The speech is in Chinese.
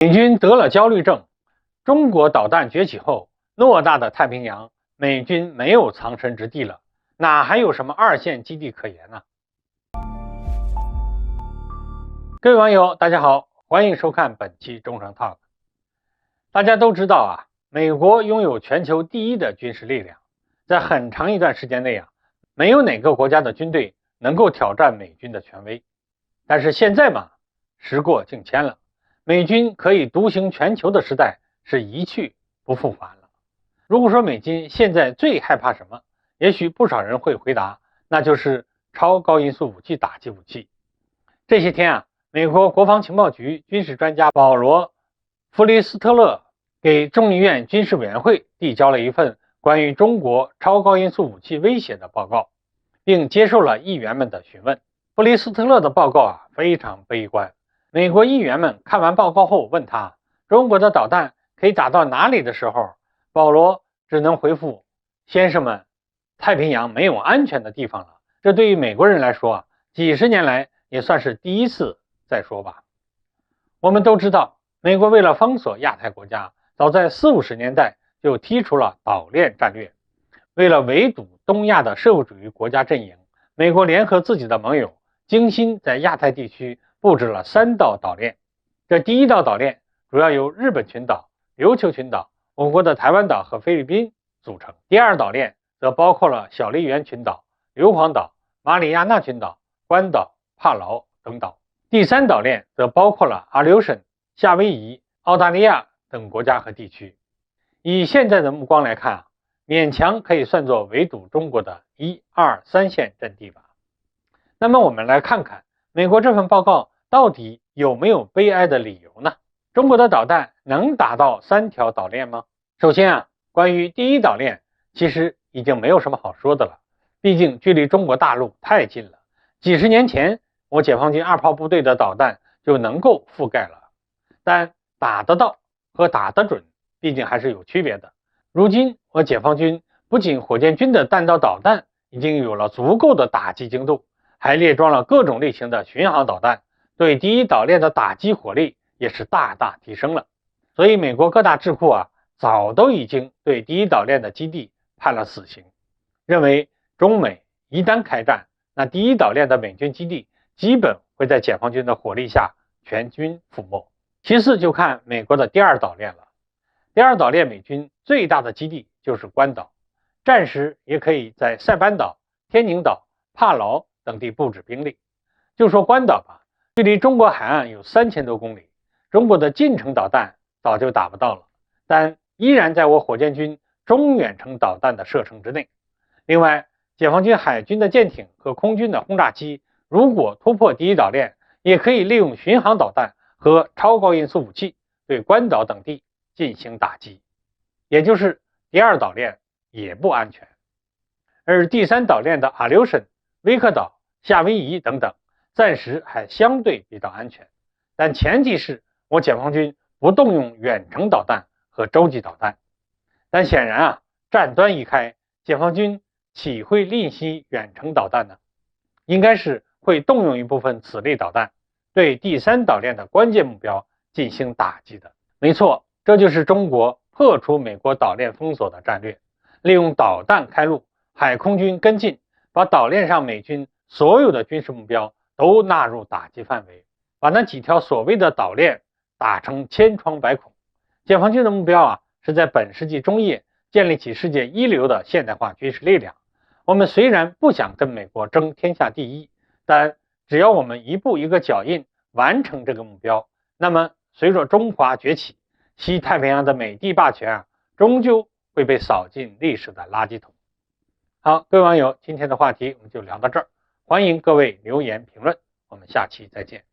美军得了焦虑症，中国导弹崛起后，偌大的太平洋，美军没有藏身之地了，哪还有什么二线基地可言呢？各位网友，大家好，欢迎收看本期中诚 Talk。大家都知道啊，美国拥有全球第一的军事力量，在很长一段时间内啊，没有哪个国家的军队能够挑战美军的权威。但是现在嘛，时过境迁了，美军可以独行全球的时代是一去不复返了。如果说美军现在最害怕什么，也许不少人会回答，那就是超高音速武器打击武器。这些天啊，美国国防情报局军事专家保罗·弗里斯特勒给众议院军事委员会递交了一份关于中国超高音速武器威胁的报告，并接受了议员们的询问。弗里斯特勒的报告啊非常悲观。美国议员们看完报告后问他，中国的导弹可以打到哪里的时候，保罗只能回复：先生们，太平洋没有安全的地方了。这对于美国人来说啊，几十年来也算是第一次再说吧。我们都知道，美国为了封锁亚太国家，早在40、50年代就提出了岛链战略。为了围堵东亚的社会主义国家阵营，美国联合自己的盟友，精心在亚太地区布置了3道岛链。这第一道岛链主要由日本群岛、琉球群岛、我国的台湾岛和菲律宾组成。第二岛链则包括了小笠原群岛、硫磺岛、马里亚纳群岛、关岛、帕劳等岛。第3岛链则包括了Aleutian、夏威夷、澳大利亚等国家和地区。以现在的目光来看啊，勉强可以算作围堵中国的1、2、3线阵地吧。那么我们来看看美国这份报告到底有没有悲哀的理由呢？中国的导弹能打到3条岛链吗？首先啊，关于第一岛链，其实已经没有什么好说的了，毕竟距离中国大陆太近了。几十年前，我解放军2炮部队的导弹就能够覆盖了，但打得到和打得准毕竟还是有区别的。如今我解放军不仅火箭军的弹道导弹已经有了足够的打击精度，还列装了各种类型的巡航导弹，对第一岛链的打击火力也是大大提升了。所以美国各大智库啊，早都已经对第一岛链的基地判了死刑，认为中美一旦开战，那第一岛链的美军基地基本会在解放军的火力下全军覆没。其次就看美国的第二岛链了。第二岛链美军最大的基地就是关岛，战时也可以在塞班岛、天宁岛、帕劳等地布置兵力。就说关岛吧，距离中国海岸有3000多公里，中国的近程导弹早就打不到了，但依然在我火箭军中远程导弹的射程之内。另外，解放军海军的舰艇和空军的轰炸机如果突破第一岛链，也可以利用巡航导弹和超高音速武器对关岛等地进行打击，也就是第二岛链也不安全。而第3岛链的Aleutian、威克岛、夏威夷等等暂时还相对比较安全，但前提是我解放军不动用远程导弹和洲际导弹。但显然啊，战端一开，解放军岂会吝惜远程导弹呢？应该是会动用一部分此类导弹，对第3岛链的关键目标进行打击的。没错，这就是中国破除美国岛链封锁的战略，利用导弹开路，海空军跟进，把岛链上美军所有的军事目标都纳入打击范围，把那几条所谓的岛链打成千疮百孔。解放军的目标啊，是在本世纪中叶建立起世界一流的现代化军事力量。我们虽然不想跟美国争天下第一，但只要我们一步一个脚印完成这个目标，那么随着中华崛起，西太平洋的美帝霸权啊，终究会被扫进历史的垃圾桶。好，各位网友，今天的话题我们就聊到这儿，欢迎各位留言评论，我们下期再见。